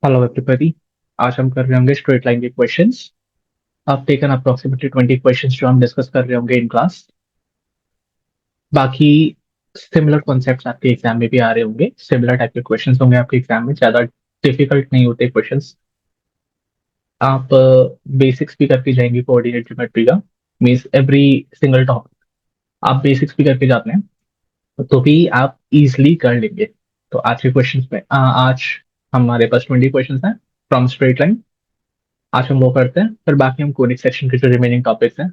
Hello everybody. आज हम कर रहे होंगे स्ट्रेट लाइन के क्वेश्चंस। आप टेकन अप्रोक्सीमेटली 20 क्वेश्चंस जो हम डिस्कस कर रहे होंगे इन क्लास। बाकी सिमिलर कॉन्सेप्ट्स आपके एग्जाम में भी आ रहे होंगे, सिमिलर टाइप के क्वेश्चंस होंगे आपके एग्जाम में, ज़्यादा डिफिकल्ट नहीं होते क्वेश्चंस। आप बेसिक्स भी करके जाएंगे कोऑर्डिनेट ज्योमेट्री का, मीन्स एवरी सिंगल टॉपिक आप बेसिक्स भी करके जाते हैं तो भी आप इजिली कर लेंगे। तो आज के क्वेश्चंस में आज हमारे पास 20 क्वेश्चंस हैं फ्रॉम स्ट्रेट लाइन। आज हम वो करते हैं, फिर बाकी हम कोडिंग सेक्शन के जो रिमेनिंग टॉपिक्स हैं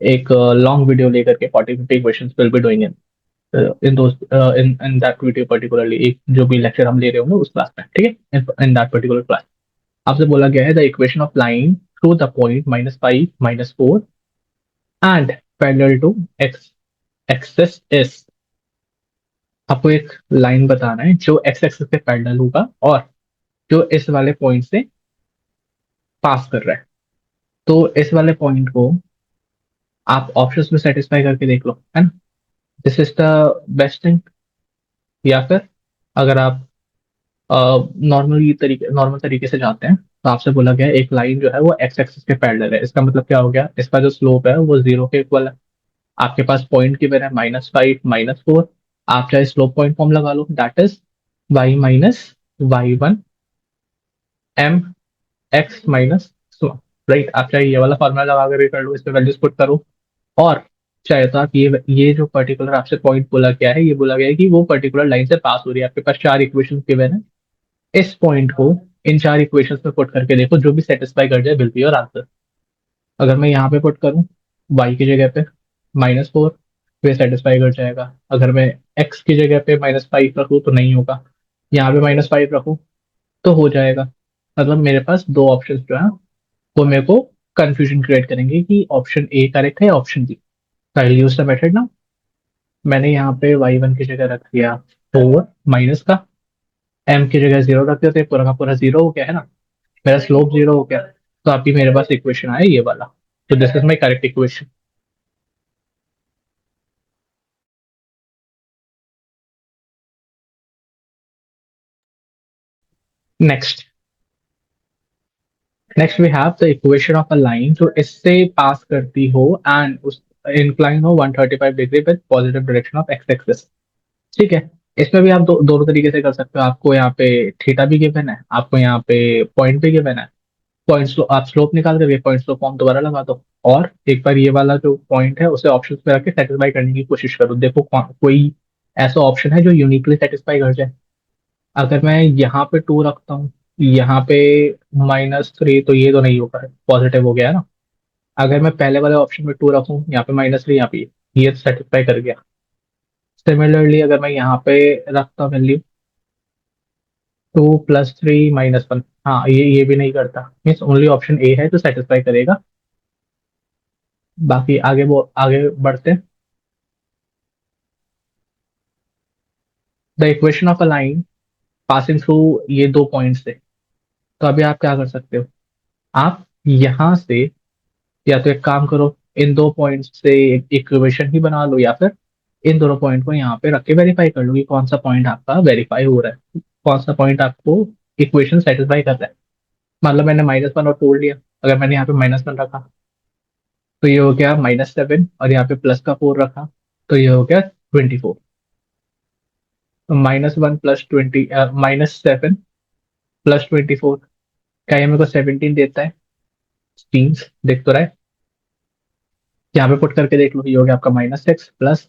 एक लॉन्ग वीडियो लेकर के 40-50 questions will be doing in those in in that video particularly, एक जो भी लेक्चर हम ले रहे होंगे उस क्लास में, ठीक है, इन दैट पर्टिकुलर क्लास। आपसे बोला गया है the equation of line through the point -5 -4 and parallel to x axis is. आपको एक लाइन बताना है जो एक्स एक्सिस के पैरेलल होगा और जो इस वाले पॉइंट से पास कर रहा है। तो इस वाले पॉइंट को आप ऑप्शंस में सेटिस्फाई करके देख लो, है ना। This is the best thing. या फिर अगर आप नॉर्मल तरीके से जाते हैं तो आपसे बोला गया है एक लाइन जो है वो एक्स एक्सिस के पैरेलल है। इसका मतलब क्या हो गया, इसका जो स्लोप है वो 0 के इक्वल है। आपके पास पॉइंट गिवन है -5 -4। आप चाहे स्लोप पॉइंट फॉर्म लगा लो, that is y minus y1 m x minus, right. आप चाहे ये वाला फॉर्मूला लगा कर कर लो, इस पे वैल्यूज पुट करो। और चाहे तो आप ये जो पर्टिकुलर आपसे पॉइंट बोला गया है, ये बोला गया है कि वो पर्टिकुलर लाइन से पास हो रही है। आपके पास चार इक्वेशन गिवन है, इस पॉइंट को इन चार इक्वेशंस में पुट करके देखो, जो भी सेटिस्फाई कर जाए विल बी योर आंसर। अगर मैं यहाँ पे पुट करूँ y की जगह पे -4, तो ये सेटिस्फाई कर जाएगा। अगर मैं x की जगह पे -5 रखूँ तो नहीं होगा, यहाँ पे -5 रखूँ तो हो जाएगा। मतलब मेरे पास दो ऑप्शन जो है वो मेरे को कंफ्यूजन क्रिएट करेंगे कि ऑप्शन ए करेक्ट है या option B. I use the method no. मैंने यहाँ पे y1 की जगह रख दिया 4 माइनस का, m की जगह 0 रख दिया, तो ये पूरा का पूरा 0 हो गया है ना। मेरा स्लोप 0 हो गया, तो अभी मेरे पास इक्वेशन आया ये वाला। तो this is my correct equation. Next next we have the equation of a line जो इससे पास करती हो एंड उस इंक्लाइन हो 135 degree with positive direction of x axis. ठीक है। इसमें भी आप दोनों तरीके से कर सकते हो। आपको यहाँ पे थीटा भी गिवन है, आपको यहाँ पे पॉइंट भी गिवन है। पॉइंट आप स्लोप निकाल करके पॉइंट स्लोप फॉर्म दोबारा लगा दो, और एक बार ये वाला जो पॉइंट है उसे ऑप्शन पे रख के सेटिस्फाई करने की कोशिश करो। देखो कोई ऐसा ऑप्शन है जो यूनिकली सेटिस्फाई कर जाए। अगर मैं यहाँ पे 2 रखता हूँ, यहाँ पे -3, तो ये तो नहीं होगा, पॉजिटिव हो गया है ना। अगर मैं पहले वाले ऑप्शन में 2 रखूँ, यहाँ पे -3, यहाँ पे ये तो सेटिस्फाई कर गया। सिमिलरली अगर मैं यहाँ पे रखता हूँ वैल्यू 2 + 3 - 1, हाँ ये भी नहीं करता, मीन्स ओनली ऑप्शन ए है जो सेटिस्फाई करेगा। बाकी आगे वो आगे बढ़ते हैं। The equation of a line passing through ये दो पॉइंट से। तो अभी आप क्या कर सकते हो, आप यहाँ से या तो एक काम करो, इन दो पॉइंट से एक इक्वेशन ही बना लो, या फिर इन दोनों पॉइंट को यहाँ पे रख के वेरीफाई कर लो कि कौन सा पॉइंट आपका वेरीफाई हो रहा है, कौन सा पॉइंट आपको इक्वेशन सेटिस्फाई कर रहा है। मतलब मैंने -1 और तोड़ लिया। अगर मैंने यहाँ पे -1 रखा तो ये हो गया -7, और यहाँ पे प्लस का 4 रखा तो ये हो गया 24। तो -1 + 20 -7 + 24, क्या ये मेरे को 17 देता है? टीन्स देख तो रहा है। यहाँ पे पुट करके देख लो, ये हो गया आपका -6 प्लस,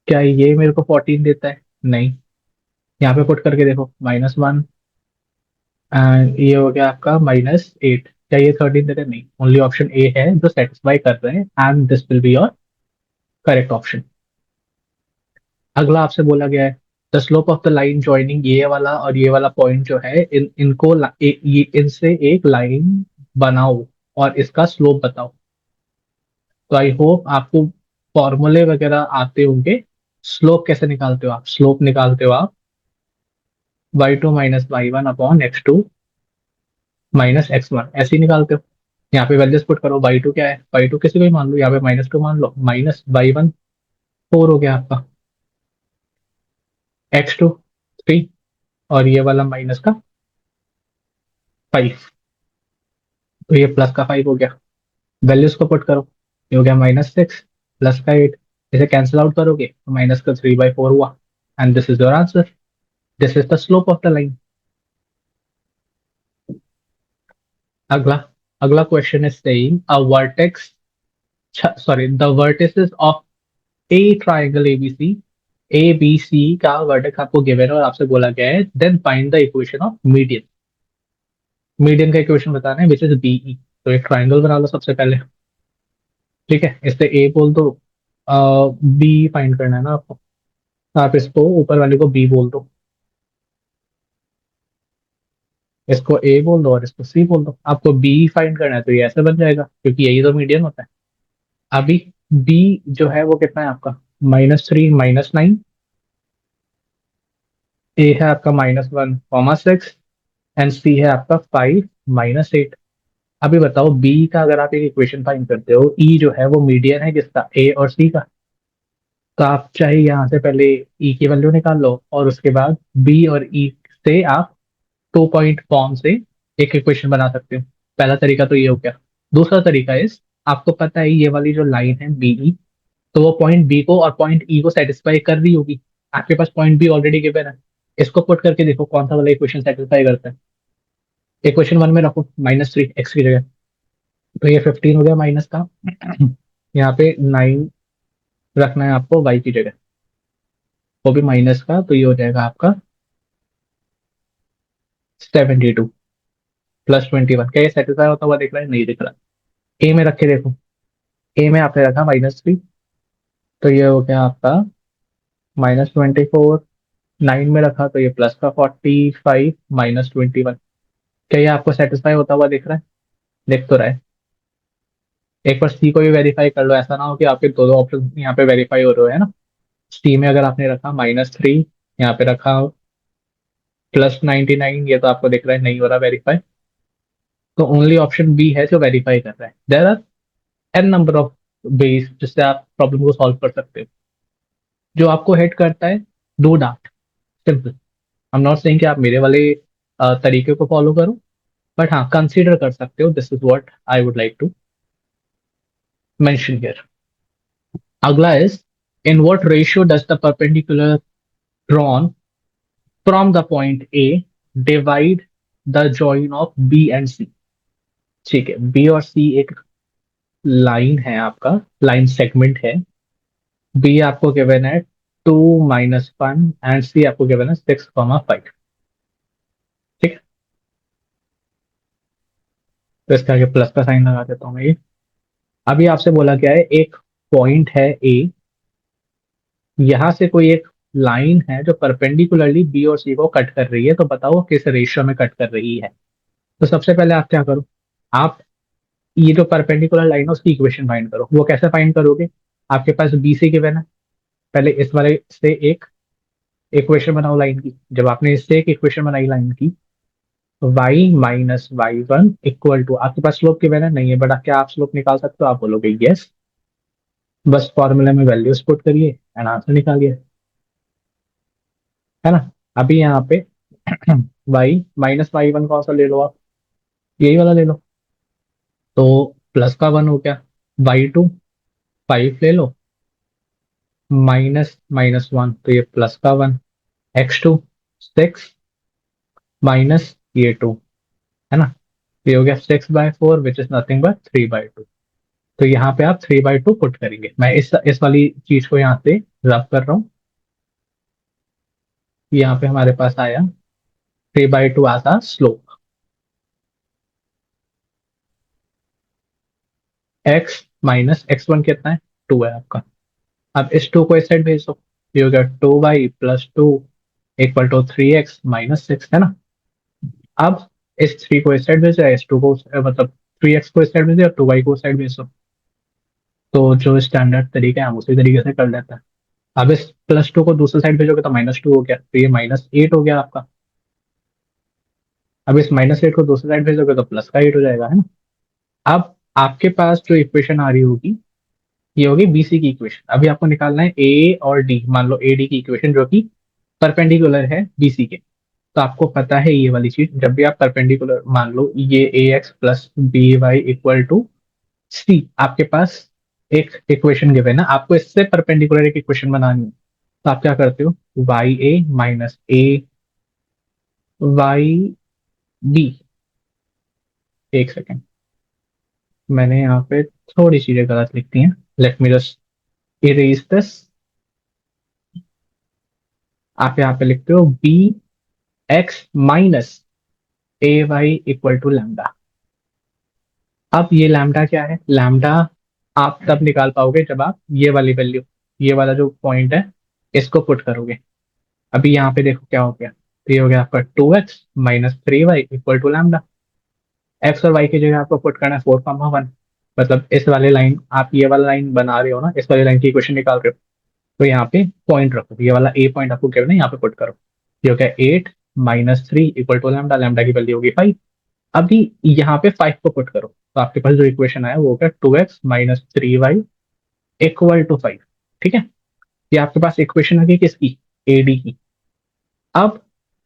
क्या ये मेरे को 14 देता है? नहीं। यहाँ पे पुट करके देखो -1 एंड ये हो गया आपका -8, क्या ये 13 देता है? नहीं। ओनली ऑप्शन ए है जो सेटिस्फाई कर रहे हैं and this will be your correct option. अगला आपसे बोला गया है the slope of the line joining ये वाला और ये वाला पॉइंट जो है, इनको इनसे एक लाइन बनाओ और इसका स्लोप बताओ। तो आई होप आपको फॉर्मूले वगैरह आते होंगे। स्लोप कैसे निकालते हो आप? स्लोप निकालते हो आप y2 - y1/x2 - x1, ऐसे ही निकालते हो। यहाँ पे वैल्यूज पुट करो, y2 क्या है, y2 किसी को भी मान लो, यहाँ पे -2 मान लो, -y1 4 हो गया आपका, x2 3, और ये वाला माइनस का 5, तो ये प्लस का 5 हो गया। वैल्यूज को पुट करो, ये हो गया -6 प्लस का 8। इसे कैंसिल आउट करोगे तो माइनस का 3/4 हुआ। And this is your answer, this is the slope of the line. अगला अगला question is saying a vertex, sorry, the vertices of a triangle ABC, A B C का vertex आपको given है और आपसे बोला गया है then find the equation of median. Median का इक्वेशन बताना है विच इज बीई। तो एक ट्राइंगल बना लो सबसे पहले। ठीक है, इससे ए बोल दो, बी फाइंड करना है ना आपको, आप इसको ऊपर वाले को बी बोल दो, इसको ए बोल दो और इसको सी बोल दो। आपको बी फाइंड करना है तो ये ऐसे बन जाएगा क्योंकि यही तो मीडियन होता है। अभी बी जो है वो कितना है आपका, -3 -9। ए है आपका -1 6 एंड सी है आपका 5 -8। अभी बताओ बी का अगर आप एक इक्वेशन फाइंड करते हो, ई जो है वो मीडियन है किसका, ए और सी का। तो आप चाहे यहाँ से पहले ई की वैल्यू निकाल लो और उसके बाद बी और ई से आप 2 पॉइंट फॉर्म से एक इक्वेशन बना सकते हो। पहला तरीका तो ये हो गया। दूसरा तरीका इस, आपको पता है ये वाली जो लाइन है बीई, तो वो पॉइंट बी को और पॉइंट ई को सेटिस्फाई कर रही होगी। आपके पास पॉइंट बी ऑलरेडी गिवन है, इसको पुट करके देखो कौन सा वाला इक्वेशन सेटिस्फाई करता है। इक्वेशन 1 में रखो -3 एक्स की जगह, तो ये 15 हो गया माइनस का। यहाँ पे 9 रखना है आपको वाई की जगह, वो भी माइनस का, तो ये हो जाएगा आपका 72 +21। क्या ये सेटिस्फाई होता हुआ दिख रहा है, नहीं दिख रहा। ए में रख के देखो, ए में आपने रखा -3, तो ये हो गया आपका -24। 9 में रखा तो ये प्लस का 45 -21। क्या ये आपको सेटिस्फाई होता हुआ दिख रहा है, दिख तो रहा है। एक बार सी को भी वेरीफाई कर लो, ऐसा ना हो कि आपके दो दो ऑप्शन यहाँ पे वेरीफाई हो रहे हो, है ना। सी में अगर आपने रखा -3, यहाँ पे रखा +99, ये तो आपको दिख रहा है नहीं हो रहा वेरीफाई। तो ओनली ऑप्शन बी है जो वेरीफाई कर रहा है। There are an number of ways जिससे आप प्रॉब्लम को सॉल्व कर सकते हो। जो आपको हेड करता है, do that, simple. I am not saying कि आप मेरे वाले तरीके को फॉलो करो, बट हाँ कंसीडर कर सकते हो। This is what I would like to mention here. अगला is, in what ratio does the perpendicular drawn from the point A divide the join of B and C. ठीक है, B और C एक line है, आपका line segment है। B आपको given है 2 - 1 एंड सी आपको गिवन है 6, 5। ठीक है, तो इसके आगे प्लस का साइन लगा देता हूँ मैं ये। अभी आपसे बोला गया है एक पॉइंट है ए, यहां से कोई एक लाइन है जो परपेंडिकुलरली बी और सी को कट कर रही है, तो बताओ किस रेशियो में कट कर रही है। तो सबसे पहले आप क्या करो, आप ये जो परपेंडिकुलर लाइन है उसकी इक्वेशन फाइंड करो। वो कैसे फाइंड करोगे, आपके पास बी सी गिवन है, पहले इस वाले से एक इक्वेशन बनाओ लाइन की। जब आपने इससे एक इक्वेशन बनाई लाइन की, y - y1 इक्वल टू, आपके पास स्लोप गिवन है नहीं है, बट क्या आप स्लोप निकाल सकते हो, आप बोलोगे यस। बस फॉर्मूले में वैल्यूज पुट करिए एंड आंसर निकालिए, है ना। अभी यहाँ पे y - y1 कौन सा ले लो आप, यही वाला ले लो, तो प्लस का 1 हो गया। y2 5 ले लो, -1 तो ये प्लस का 1। x2 6 माइनस ये 2, है ना। ये हो गया 6/4 विच इज नथिंग बट 3/2। तो यहाँ पे आप 3/2 पुट करेंगे। मैं इस वाली चीज को यहाँ से रब कर रहा हूँ। यहाँ पे हमारे पास आया 3/2 आता स्लोप। x - x1 कितना है, 2 है आपका। अब इस 2 को इस साइड भेज दो, ये हो गया 2y + 2 = 3x - 6, है ना। अब इस 3 को इस साइड भेजो, इस 2 को मतलब 3x को इस साइड भेजो और 2y को इस साइड भेजो। तो जो स्टैंडर्ड तरीका है हम उसी तरीके से कर लेते हैं। अब इस +2 को दूसरी साइड भेजोगे तो -2 हो गया, तो ये -8 हो गया आपका। अब इस -8 को दूसरी साइड भेजोगे तो प्लस का 8 हो जाएगा, है ना। अब आपके पास जो इक्वेशन आ रही होगी, ये होगी बीसी की इक्वेशन। अभी आपको निकालना है ए और डी। मान लो ए डी की इक्वेशन जो कि परपेंडिकुलर है बीसी के। तो आपको पता है ये वाली चीज, जब भी आप परपेंडिकुलर मान लो ये A X plus B Y equal to C, आपके पास एक इक्वेशन गिवन है, आपको इससे परपेंडिकुलर एक इक्वेशन बनानी है। तो आप क्या करते हो, y a minus a y b. एक सेकेंड, मैंने यहाँ पे थोड़ी चीजें गलत लिख दी हैं, let me just erase this. आप यहाँ पे लिखते हो b x minus a y equal to lambda. अब ये लैम्डा क्या है, लैम्डा आप तब निकाल पाओगे जब आप ये वाली वैल्यू, ये वाला जो पॉइंट है, इसको पुट करोगे। अभी यहाँ पे देखो क्या हो गया, तो ये हो गया आपका 2x-3y equal to lambda. X और वाई की जगह आपको पुट करना है 4,1, मतलब इस वाले लाइन, आप ये वाला लाइन बना रहे हो ना, इस वाली लाइन की इक्वेशन निकाल रहे हो, तो यहाँ पे पॉइंट रखो, ये वाला ए पॉइंट आपको गिवन है, यहाँ पे पुट करो। ये हो गया 8-3 इक्वल टू लैम्डा, लैम्डा की वैल्यू होगी 5। अभी यहाँ पे 5 को पुट करो, तो आपके पास जो इक्वेशन आया वो हो गया 2x-3y इक्वल टू 5। ठीक है, ये आपके पास इक्वेशन आ गई किसकी, एडी की। अब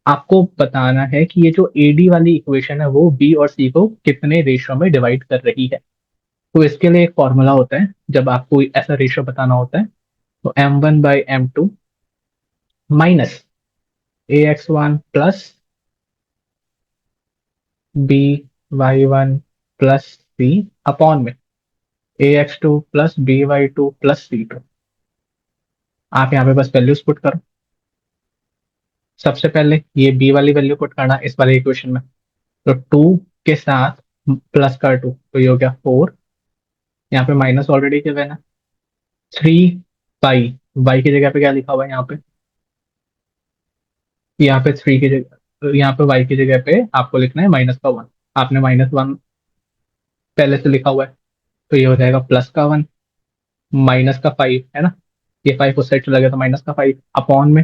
आपको बताना है कि ये जो एडी वाली इक्वेशन है वो बी और सी को कितने रेशियो में डिवाइड कर रही है। तो इसके लिए एक फॉर्मूला होता है, जब आपको ऐसा रेशियो बताना होता है, तो m1/m2 minus ax1 plus by1 plus सी अपॉन में ax2 plus by2 plus c2। आप यहाँ पे बस वैल्यूज पुट करो। सबसे पहले ये बी वाली वैल्यू पुट करना इस वाले इक्वेशन में, तो 2 के साथ प्लस कर 2, तो ये हो गया 4। यहाँ पे माइनस ऑलरेडी गिवन है। 3 वाई की जगह पे क्या लिखा हुआ है यहाँ पे, यहाँ पे 3 की जगह, यहाँ पे वाई की जगह पे आपको लिखना है -1। आपने -1 पहले से लिखा हुआ है, तो ये हो जाएगा +1, -5 है ना, ये 5 उस साइड चला गया तो -5 अपॉन में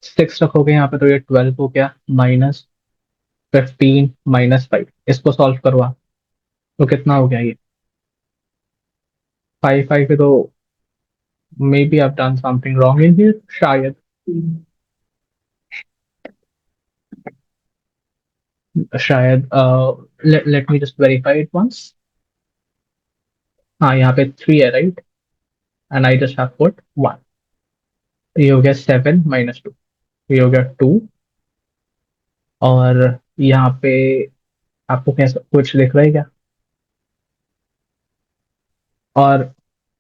6 रखोगे यहाँ पे, तो ये 12 हो गया, -15 -5। इसको सॉल्व करो आप, तो कितना हो गया ये 5 है, तो मे बी आप done something wrong in here शायद। शायद let me just verify it once. हाँ, यहाँ पे 3 है right, and I just have put 1। ये हो गया 7 - 2, ये हो गया 2। और यहाँ पे आपको कैसा कुछ लिख रहा है क्या, और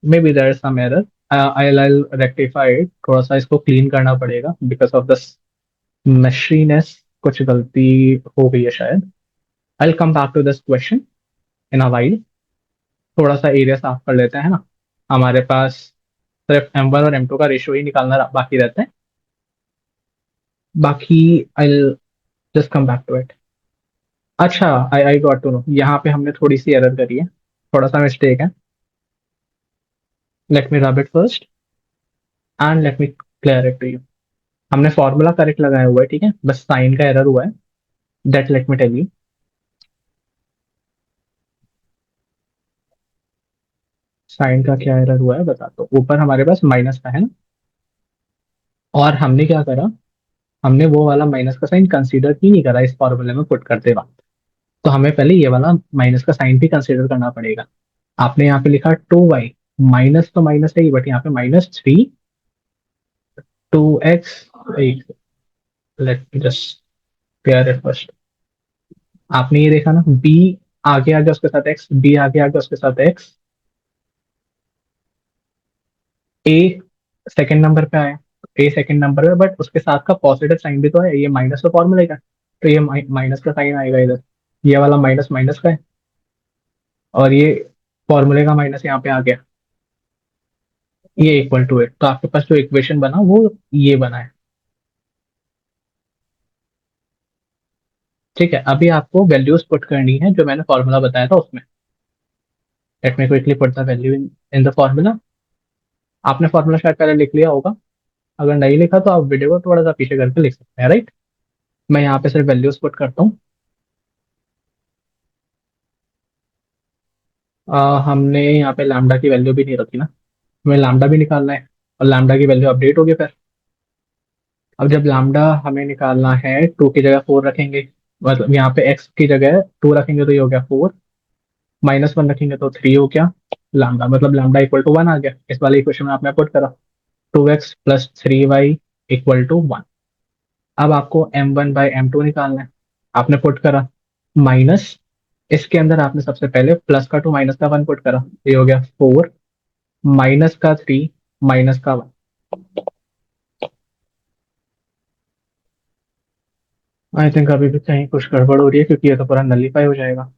may be there is some error, I rectify it, थोड़ा सा इसको क्लीन करना पड़ेगा बिकॉज ऑफ दिस मशीनेस, कुछ गलती हो गई है शायद। I come back to this question in a while. थोड़ा सा एरिया साफ कर लेते हैं ना, हमारे पास सिर्फ m1 और m2 का रेशियो ही निकालना बाकी रहता है, बाकी I just come back to it. अच्छा, I I got to know, यहाँ पे हमने थोड़ी सी एरर करी है, थोड़ा सा मिस्टेक है। Let me rub it first and let me clear it to you. हमने फॉर्मूला करेक्ट लगाया हुआ है, ठीक है, बस साइन का एरर हुआ है, that let me tell you. Sine का क्या एरर हुआ है बताता हूँ। ऊपर हमारे पास माइनस का है ना, और हमने क्या करा, हमने वो वाला माइनस का साइन कंसीडर ही नहीं करा इस फॉर्मूले में पुट करते वक्त। तो हमें पहले ये वाला माइनस का साइन भी कंसीडर करना पड़ेगा। आपने यहाँ पे लिखा 2y, माइनस तो माइनस है ही, बट यहाँ पे -3 2x। Late me just clear it first. आपने ये देखा ना, b आगे आ गया उसके साथ x, b आगे आ गया उसके साथ x, a सेकंड नंबर पे आया, a सेकंड नंबर पे, बट उसके साथ का पॉजिटिव साइन भी तो है, ये माइनस का फॉर्मूला का, तो ये माइनस का साइन आएगा इधर, ये वाला माइनस माइनस का है, और ये फॉर्मूले का माइनस यहाँ पे आ गया, ये इक्वल टू इट। तो आपके पास जो इक्वेशन बना वो ये बना है। ठीक है, अभी आपको वैल्यूज पुट करनी है जो मैंने फॉर्मूला बताया था उसमें। Let me quickly put the value in in the formula. आपने फॉर्मूला शायद पहले लिख लिया होगा, अगर नहीं लिखा तो आप वीडियो को थोड़ा सा पीछे करके लिख सकते हैं, राइट। मैं यहाँ पे सिर्फ वैल्यूज पुट करता हूँ। हमने यहाँ पे लैम्डा की वैल्यू भी नहीं रखी ना, हमें लैम्डा भी निकालना है, और लैम्डा की वैल्यू अपडेट होगी फिर। अब जब लैम्डा हमें निकालना है, 2 की जगह 4 रखेंगे, मतलब यहाँ पे x की जगह 2 रखेंगे तो ये हो गया 4, -1 रखेंगे तो 3 हो गया लैम्डा, मतलब लैम्डा इक्वल टू 1 आ गया। इस वाले इक्वेशन में आपने पुट करा 2x plus 3y equal to 1। अब आपको m1/m2 निकालना है, आपने पुट करा माइनस, इसके अंदर आपने सबसे पहले प्लस का 2 माइनस का 1 पुट करा, ये हो गया 4 माइनस का 3 माइनस का 1। आई थिंक अभी भी कहीं कुछ गड़बड़ हो रही है, क्योंकि ये तो पूरा नलीफाई हो जाएगा,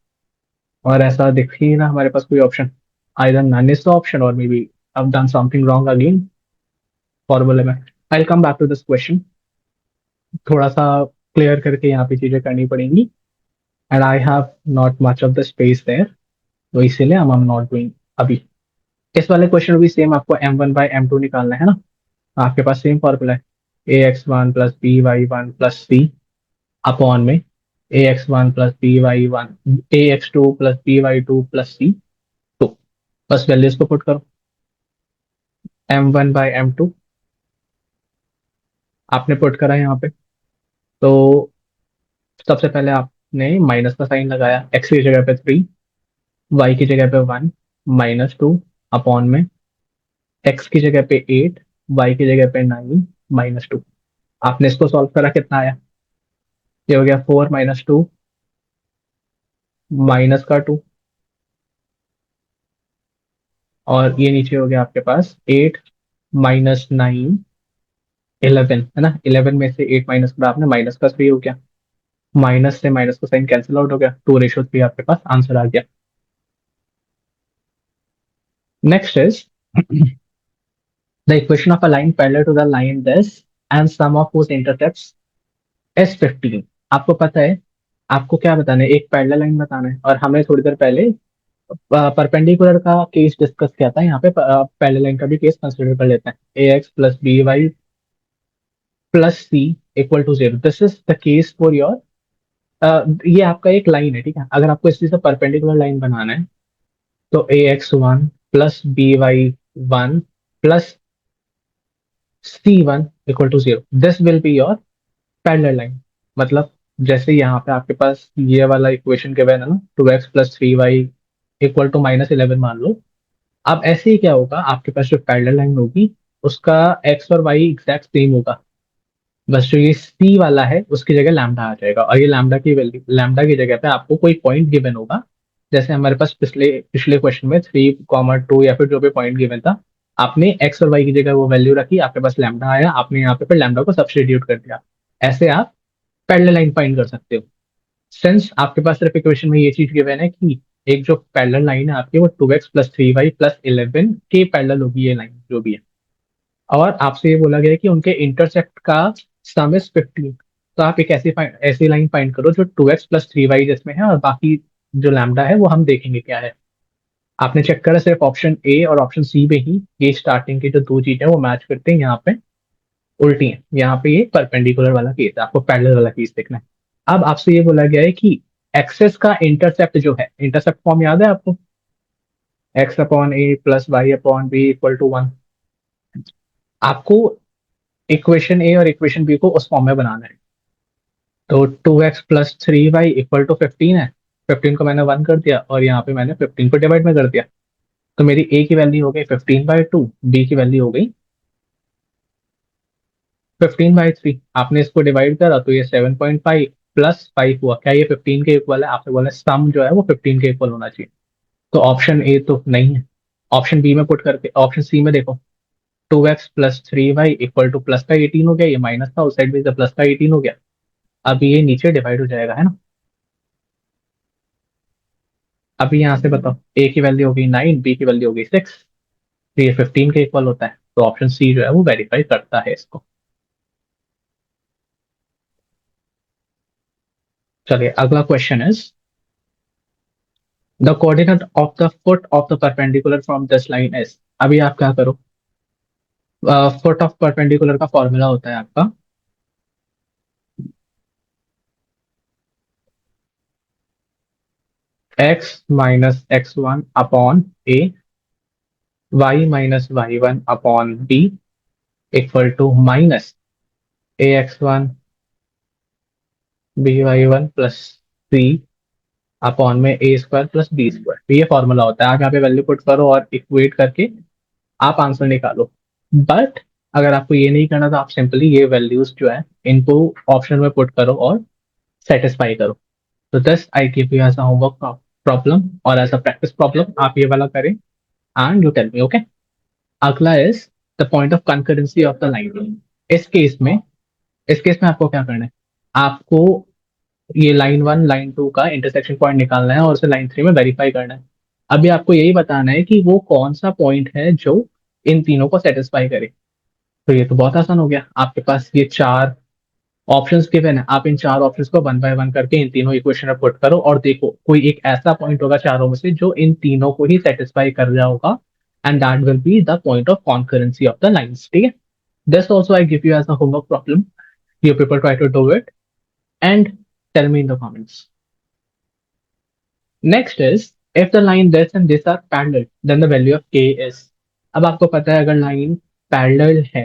और ऐसा दिख ही ना हमारे पास कोई option, either none is the option और मे be I've done something wrong again फॉर्मूले में। I come back to this question, थोड़ा सा क्लियर करके यहाँ पे चीजें करनी पड़ेंगी, and I have not much of the space there, तो इसीलिए आई एम नॉट डूइंग अभी। इस वाले क्वेश्चन में भी सेम आपको m1/m2 निकालना है ना, आपके पास सेम फॉर्मूला है, ax1 plus by1 plus c upon में ax1 plus by1 ax2 plus by2 plus c। तो बस वैल्यूज को पुट करो, m1/m2 आपने पुट करा यहाँ पे, तो सबसे पहले आपने माइनस का साइन लगाया, x की जगह पे 3, y की जगह पे 1, -2 अपॉन में x की जगह पे 8, y की जगह पे 9, -2। आपने इसको सॉल्व करा, कितना आया, ये हो गया 4 -2 माइनस का 2, और ये नीचे हो गया आपके पास 8 -9 11 है ना, 11 में से 8 माइनस करा आपने, माइनस का 3 हो गया, माइनस से माइनस का साइन कैंसिल आउट हो गया, 2:3 आपके पास आंसर आ गया। Next is the equation of a line parallel to the line this and sum of whose intercepts is 15। आपको पता है, आपको क्या बताना है, एक पैरेलल लाइन बताना है, और हमने थोड़ी देर पहले परपेंडिकुलर का केस डिस्कस किया था, यहाँ पे पैरेलल लाइन का भी केस कंसिडर कर लेते हैं, ax plus B y plus c equal to 0। This is the case for your, ये आपका एक लाइन है, ठीक है, अगर आपको इसी से परपेंडिकुलर लाइन बनाना है, तो ax1 plus by1 plus c1 equal to 0, this will be your parallel line. मतलब जैसे यहाँ पे आपके पास ये वाला इक्वेशन गिवन है ना, 2x plus 3y equal to -11 मान लो, अब ऐसे ही क्या होगा, आपके पास जो पैरेलल लाइन होगी उसका x और y एग्जैक्ट सेम होगा, बस जो ये c वाला है उसकी जगह लैम्डा आ जाएगा, और ये लैम्डा की वैल्यू, लैम्डा की जगह पे आपको कोई पॉइंट गिवन होगा, जैसे हमारे पास पिछले पिछले क्वेश्चन में 3,2 या फिर जो भी पॉइंट गिवन था, आपने x और y की जगह वो वैल्यू रखी, आपके पास लैम्डा आया, आपने यहाँ पे फिर लैम्डा को सब्स्टिट्यूट कर दिया, ऐसे आप पैरेलल लाइन फाइंड कर सकते हो। सिंस आपके पास सिर्फ इक्वेशन में ये चीज गिवन है कि एक जो पैरेलल लाइन है आपकी वो 2x प्लस 3y प्लस 11 के पैरेलल होगी, ये लाइन जो भी है, और आपसे ये बोला गया है कि उनके इंटरसेक्ट का सम इज 15। तो आप एक ऐसी लाइन फाइंड करो जो 2x प्लस 3y जिसमें है, और बाकी जो लैम्डा है वो हम देखेंगे क्या है। आपने चेक करा सिर्फ ऑप्शन ए और ऑप्शन सी में ही ये स्टार्टिंग की जो दो चीजें हैं वो मैच करते हैं, यहाँ पे उल्टी है, यहाँ पे ये परपेंडिकुलर वाला केस है, आपको पैरेलल वाला केस देखना है। अब आपसे ये बोला गया है कि एक्सेस का इंटरसेप्ट जो है, इंटरसेप्ट फॉर्म याद है आपको, x upon a plus y upon b equal to 1। आपको इक्वेशन ए और इक्वेशन बी को उस फॉर्म में बनाना है, तो 2x plus 3y equal to 15 है, 15 को मैंने 1 कर दिया, और यहाँ पे मैंने 15 को डिवाइड में कर दिया, तो मेरी a की वैल्यू हो गई 15/2, b की वैल्यू हो गई 15/3। आपने इसको डिवाइड करा तो ये 7.5 प्लस 5 हुआ, क्या ये 15 के इक्वल है, आपने बोला सम जो है वो 15 के इक्वल होना चाहिए, तो ऑप्शन ए तो नहीं है। ऑप्शन बी में पुट करके, ऑप्शन सी में देखो, 2x plus 3y equal two plus का 18 हो गया, ये माइनस था उस साइड भी प्लस का 18 हो गया, अब ये नीचे डिवाइड हो जाएगा, है ना। अभी यहाँ से बताओ, ए की वैल्यू होगी 9, बी की वैल्यू होगी 6, तो ये 15 के इक्वल होता है, तो ऑप्शन सी जो है वो वेरीफाई करता है इसको। चलिए अगला question is the coordinate of the foot of the perpendicular from this line is. अभी आप क्या करो, फुट ऑफ परपेंडिकुलर का फॉर्मूला होता है आपका x minus x1 upon a, y minus y1 upon b equal to minus ax1 by1 plus C upon में a square plus b square. तो ये फॉर्मूला होता है, आप यहाँ पे वैल्यू पुट करो और इक्वेट करके आप आंसर निकालो। बट अगर आपको ये नहीं करना तो आप सिंपली ये वैल्यूज जो है इनको ऑप्शन में पुट करो और सेटिस्फाई करो। तो this I give you as a homework problem और एज अ प्रैक्टिस प्रॉब्लम, आप ये वाला करें and you tell me. Okay, अगला is the point of concurrency of the line. इस केस में इस केस में आपको क्या करना है, आपको ये लाइन 1 लाइन 2 का इंटरसेक्शन पॉइंट निकालना है और उसे लाइन 3 में वेरीफाई करना है। अभी आपको यही बताना है कि वो कौन सा पॉइंट है जो इन तीनों को सेटिस्फाई करे। तो ये तो बहुत आसान हो गया, आपके पास ये चार ऑप्शंस गिवन है, आप इन चार ऑप्शंस को वन बाय वन करके इन तीनों इक्वेशन में पुट करो और देखो कोई एक ऐसा पॉइंट होगा चारों में से जो इन तीनों को ही सेटिस्फाई कर रहा होगा, and that will be the point of concurrency of the lines. ठीक है, this also I give you as a homework problem, you people try to do it and tell me in the comments. Next is, if the line this and this are parallel, then the value of k is। अब आपको पता है अगर line parallel है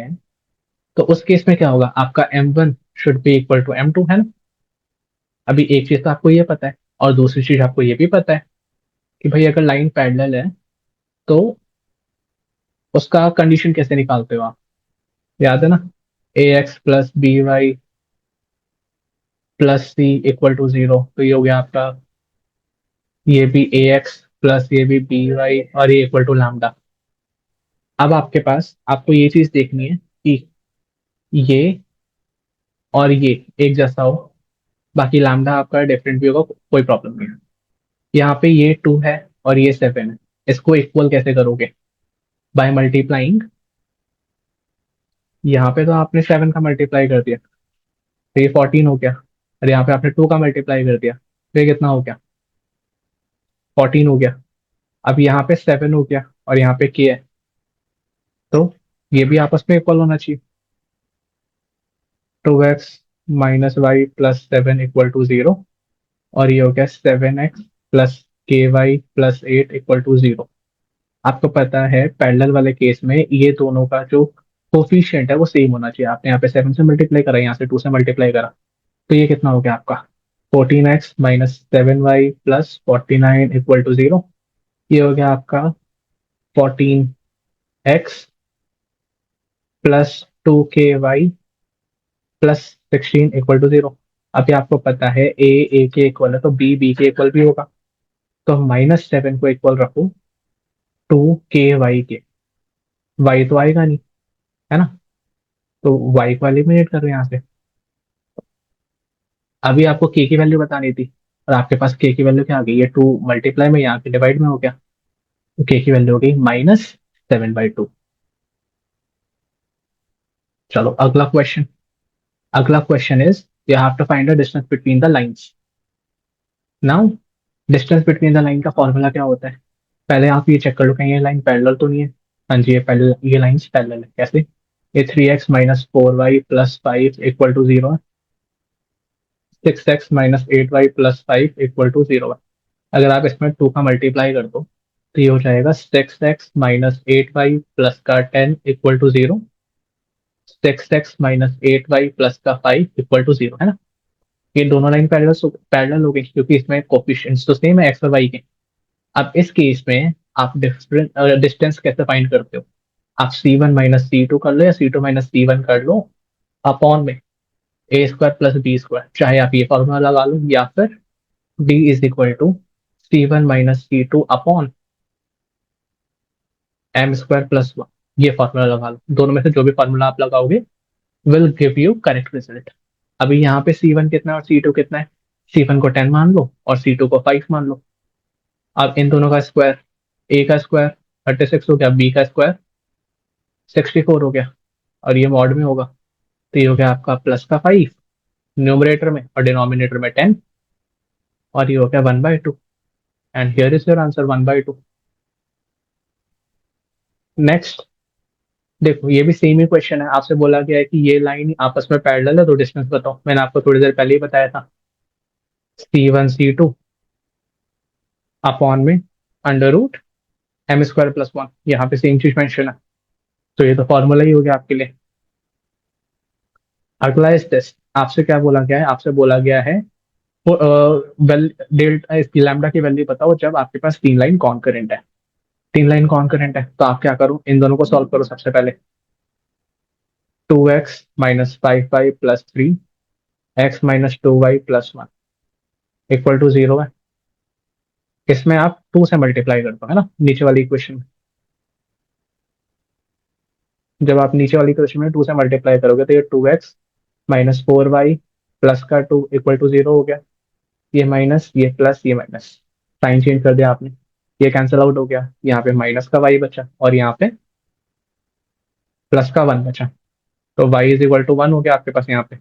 तो उस case में क्या होगा, आपका m1 should be equal to m2 है ना। अभी एक चीज तो आपको ये पता है और दूसरी चीज आपको ये भी पता है कि भाई अगर लाइन पैरेलल है तो उसका कंडीशन कैसे निकालते हो आप, याद है ना, ax plus B y plus c equal to zero. तो ये हो गया आपका, ये भी ax प्लस ये भी बी वाई और ये इक्वल टू लैम्डा। अब आपके पास आपको ये चीज देखनी है कि ये और ये एक जैसा हो, बाकी लैम्डा आपका डिफरेंट भी होगा, कोई प्रॉब्लम नहीं है। यहाँ पे ये 2 है और ये 7 है, इसको इक्वल कैसे करोगे, बाय मल्टीप्लाइंग। यहाँ पे तो आपने 7 का मल्टीप्लाई कर दिया तो ये 14 हो गया, और यहाँ पे आपने 2 का मल्टीप्लाई कर दिया तो ये कितना हो गया, 14 हो गया। अब यहाँ पे 7 हो गया और यहाँ पे k है, तो ये भी आपस में इक्वल होना चाहिए। 2x minus y plus 7 equal to zero, और ये हो गया 7x plus k y plus 8 equal to zero. आपको पता है पैरेलल वाले केस में ये दोनों का जो कोफिशिएंट है वो सेम होना चाहिए। आपने यहाँ पे 7 से मल्टीप्लाई करा, यहाँ से 2 से मल्टीप्लाई करा, तो ये कितना हो गया आपका, 14x minus 7y plus 49 equal to zero. ये हो गया आपका 14x plus 2ky plus 16 equal to zero. अभी आपको पता है ए के इक्वल है तो बी के इक्वल भी होगा, तो -7 को इक्वल रखो 2 k y के, y तो आएगा नहीं है ना, तो y को एलिमिनेट करो यहाँ से। अभी आपको k की वैल्यू बतानी थी और आपके पास k की वैल्यू क्या आ गई, ये 2 मल्टीप्लाई में यहाँ के डिवाइड में हो गया, तो k की वैल्यू हो गई -7/2। चलो अगला question is, you have to find the distance between the lines. Now distance between the line का फॉर्मूला क्या होता है, पहले आप ये चेक कर लो कहीं ये लाइन पैरेलल तो नहीं है। हाँ जी, ये पैरेलल, ये लाइंस पैरेलल है। कैसे, ये 3x minus 4y plus 5 equal to zero है, 6x minus 8y plus 5 equal to zero है। अगर आप इसमें 2 का मल्टीप्लाई कर दो तो ये हो जाएगा 6x माइनस 8y प्लस का 10 equal to zero, 6x minus 8y plus का 5 इक्वल टू जीरो, है ना। ये दोनों लाइन पैरेलल हो गई क्योंकि इसमें कोफिशिएंट्स तो सेम है एक्स और वाई के। अब इस केस में आप डिफरेंट डिस्टेंस कैसे फाइंड करते हो, आप C1 माइनस C2 कर लो या C2 माइनस C1 कर लो, अपॉन में a square plus b square, चाहे आप ये फॉर्मूला लगा लो या फिर d is equal to C1 minus C2 upon m square plus one, ये फॉर्मूला लगा लो। दोनों में से जो भी फॉर्मूला आप लगाओगे will give you correct result. अभी यहाँ पे C1 कितना है और C2 कितना है, C1 को 10 मान लो और C2 को 5 मान लो। अब इन दोनों का स्क्वायर, ए का स्क्वायर 36 हो गया, बी का स्क्वायर 64 हो गया, और ये मॉड में होगा तो ये हो गया आपका प्लस का 5 न्यूमरेटर में और डिनोमिनेटर में 10, और ये हो गया 1/2, and here is your answer 1/2। Next देखो, ये भी सेम ही क्वेश्चन है, आपसे बोला गया है कि ये लाइन आपस में पैरेलल है तो डिस्टेंस बताओ। मैंने आपको थोड़ी देर पहले ही बताया था, C1 C2 अपॉन में under root m square plus one, यहाँ पे सेम चीज मेंशन है, तो ये तो फॉर्मूला ही हो गया आपके लिए। अगला इस टेस्ट आपसे क्या बोला गया है, आपसे बोला गया है वेल डेल्टा इसकी लैम्डा की वैल्यू बताओ जब आपके पास तीन लाइन कॉन्करेंट है। तीन लाइन कॉन्करेंट है तो आप क्या करो, इन दोनों को सॉल्व करो सबसे पहले। 2x - 5y + 3 x - 2y + 1 =0 है। इसमें आप 2 से मल्टीप्लाई कर दो, है ना, नीचे वाली इक्वेशन में। जब आप नीचे वाली इक्वेशन में 2 से मल्टीप्लाई करोगे तो ये 2x - 4y प्लस का 2 =0 हो गया। ये माइनस, ये प्लस, ये माइनस, साइन चेंज कर दिया आपने, ये कैंसिल आउट हो गया, यहाँ पे माइनस का y बचा और यहाँ पे प्लस का 1 बचा। तो y = 1 हो गया आपके पास यहाँ पे।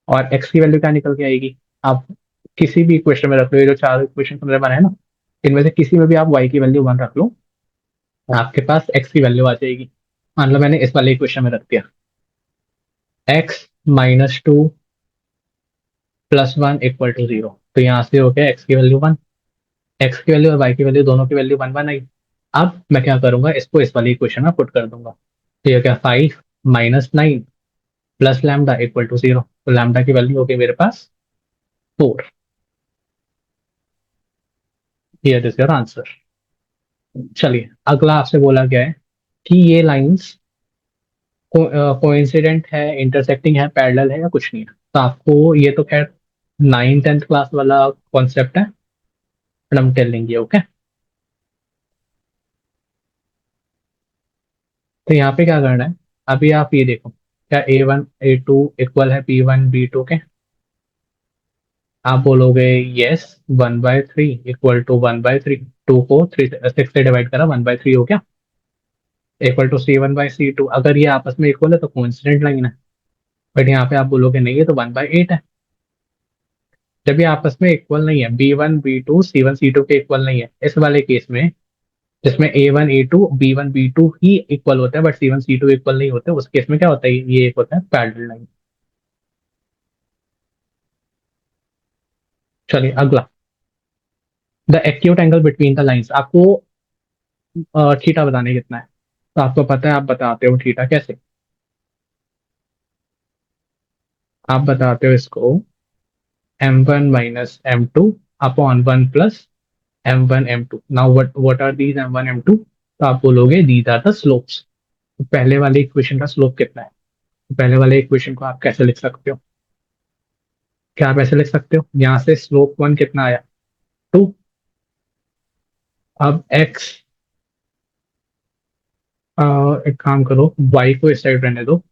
और x की वैल्यू क्या निकल के आएगी, आप किसी भी इक्वेशन में रख लो, ये जो चार इक्वेशन हमने बनाए ना, इनमें से किसी में भी आप y की वैल्यू 1 रख लो, आपके पास x की वैल्यू आ जाएगी। मान लो मैंने इस वाले इक्वेशन में रख दिया x - 2 + 1 = 0, तो यहाँ से हो गया x की वैल्यू 1। एक्स की वैल्यू और वाई की वैल्यू दोनों की वैल्यू 1 1 आई। अब मैं क्या करूंगा, इसको इस वाली इक्वेशन में पुट कर दूंगा। तो ये क्या, 5 - 9 प्लस लैम्डा =0, तो लैम्डा की वैल्यू होगी मेरे पास 4। Here is your answer. चलिए अगला आपसे बोला गया है कि ये लाइंस कोइंसिडेंट है, इंटरसेक्टिंग है, पैरेलल है या कुछ नहीं है। तो आपको ये तो खैर 9th 10th क्लास वाला कॉन्सेप्ट है, बट हम टेलिंग ये, ओके। तो यहाँ पे क्या करना है, अभी आप ये देखो, क्या A1 A2 इक्वल है B1 B2 के। आप बोलोगे यस, 1/3 =1/3। 2 को 6 से डिवाइड करा, 1/3 हो गया, C1/C2। अगर ये आपस में इक्वल है तो कोइंसिडेंट लाइन है। बट यहाँ पे आप बोलोगे नहीं, ये तो 1/8 है। जब ये आपस में इक्वल नहीं है, B1 B2 C1 C2 के इक्वल नहीं है, इस वाले केस में जिसमें A1 A2 B1 B2 ही इक्वल होता है बट C1 C2 इक्वल नहीं होते, उस केस में क्या होता है, ये एक होता है पैरेलल लाइन। चलिए अगला, the acute angle between the lines. आपको थीटा बताने कितना है, तो आपको पता है, आप बताते हो थीटा कैसे। आप बताते हो इसको m1 - m2/1 + m1 m2। Now what are these m1 m2, तो आप बोलोगे दीज आर द स्लोप्स। तो पहले वाले इक्वेशन का स्लोप कितना है, तो पहले वाले इक्वेशन को आप कैसे लिख सकते हो, क्या आप ऐसे लिख सकते हो, यहाँ से स्लोप 1 कितना आया, 2। अब x, एक काम करो, y को इस साइड रहने दो,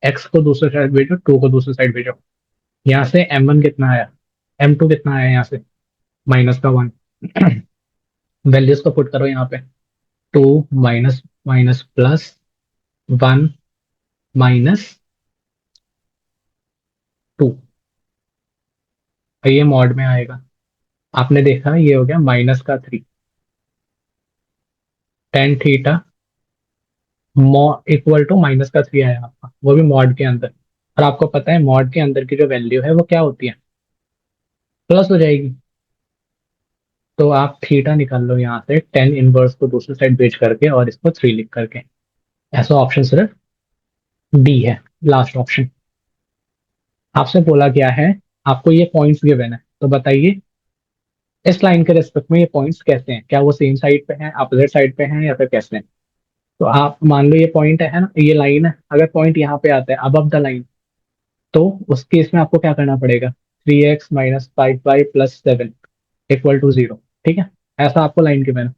x को दूसरी साइड भेजो, 2 को दूसरी साइड भेजो। यहाँ से m1 कितना आया, m2 कितना आया, यहाँ से माइनस का 1। वैल्यूज को पुट करो यहाँ पे, 2 माइनस माइनस प्लस 1 -2, ये मॉड में आएगा। आपने देखा ये हो गया माइनस का 3, tan theta equal to minus का 3 आया आपका, वो भी मॉड के अंदर। और आपको पता है मॉड के अंदर की जो वैल्यू है वो क्या होती है, प्लस हो जाएगी। तो आप थीटा निकाल लो यहाँ से, टेन इनवर्स को दूसरी साइड भेज करके और इसको 3 लिख करके। ऐसा ऑप्शन सिर्फ डी है, लास्ट ऑप्शन। आपसे बोला गया है, आपको ये पॉइंट्स गिवन है, तो बताइए इस लाइन के रेस्पेक्ट में ये पॉइंट्स कैसे हैं, क्या वो सेम साइड पे हैं, अपोजिट साइड पे हैं, या फिर कैसे हैं। तो आप मान लो ये पॉइंट है ना, ये लाइन है, अगर पॉइंट यहाँ पे आता है अबव द लाइन, तो उस केस में आपको क्या करना पड़ेगा, 3x - 5y + 7 = 0। ठीक है, ऐसा आपको लाइन गिवन है।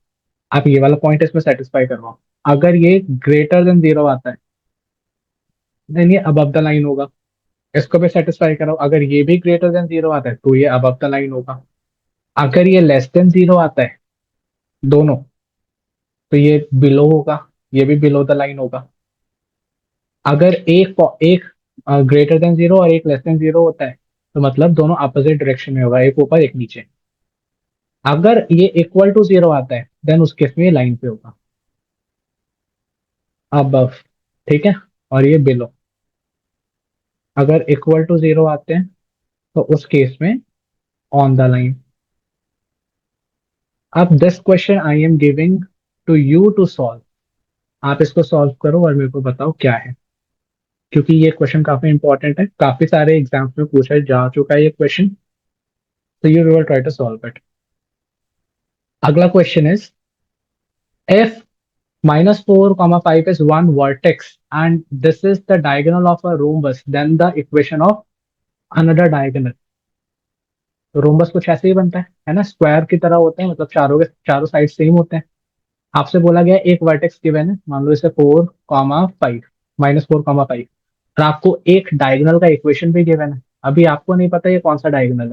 आप ये वाला पॉइंट इसमें सेटिस्फाई करवाओ। अगर ये ग्रेटर देन 0 आता है, देन ये अबव द लाइन होगा। इसको भी सेटिस्फाई कराओ, अगर ये भी ग्रेटर देन 0 आता है तो ये अबव द लाइन होगा। अगर ये लेस देन 0 आता है, दोनों, तो ये बिलो होगा, ये भी बिलो द लाइन होगा। अगर एक ग्रेटर देन 0 और एक लेस देन 0 होता है, तो मतलब दोनों अपोजिट डायरेक्शन में होगा, एक ऊपर एक नीचे। अगर ये इक्वल टू 0 आता है, देन उस केस में ये लाइन पे होगा, अबव। ठीक है, और ये बिलो। अगर इक्वल टू 0 आते हैं तो उस केस में ऑन द लाइन। अब this question I am giving to you to solve. आप इसको सॉल्व करो और मेरे को बताओ क्या है। क्योंकि ये क्वेश्चन काफी इंपॉर्टेंट है, काफी सारे एग्जाम्स में पूछा जा चुका है ये क्वेश्चन। तो you will try to solve it. अगला question is, if minus 4 comma 5 is one vertex and this is the diagonal of a rhombus, then the equation of another diagonal। तो रोम्बस कुछ ऐसे ही बनता है ना, स्क्वायर की तरह होते हैं, मतलब चारों के चारों साइड सेम होते हैं। आपसे बोला गया एक वर्टेक्स गिवन है, मान लो इसे 4 कॉमा 5, -4 कॉमा 5, और आपको एक डायगोनल का इक्वेशन भी गिवन है। अभी आपको नहीं पता ये कौन सा डायगोनल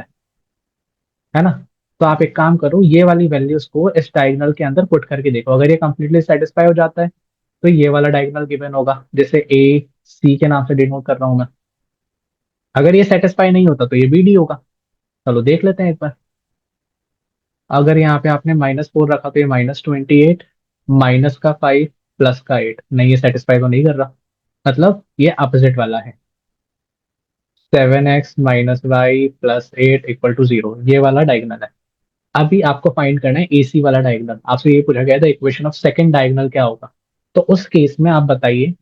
है ना। तो आप एक काम करो, ये वाली वैल्यूज को इस डायगोनल के अंदर पुट करके देखो। अगर ये कंप्लीटली सेटिस्फाई हो जाता है तो ये वाला डायगोनल गिवन होगा, जैसे ए सी के नाम से डिनोट कर रहा हूं मैं। अगर ये सेटिस्फाई नहीं होता तो ये बी डी होगा। चलो देख लेते हैं एक बार। अगर यहाँ पे आपने -4 रखा तो ये -28, माइनस का 5 प्लस का 8, नहीं ये सेटिस्फाई तो नहीं कर रहा, मतलब ये अपोजिट वाला है। 7x - y + 8 = 0, ये वाला डायगोनल है। अभी आपको फाइंड करना है एसी वाला डायगोनल। आपसे ये पूछा गया था इक्वेशन ऑफ सेकंड डायगोनल क्या होगा। तो उस केस में आप बताइए,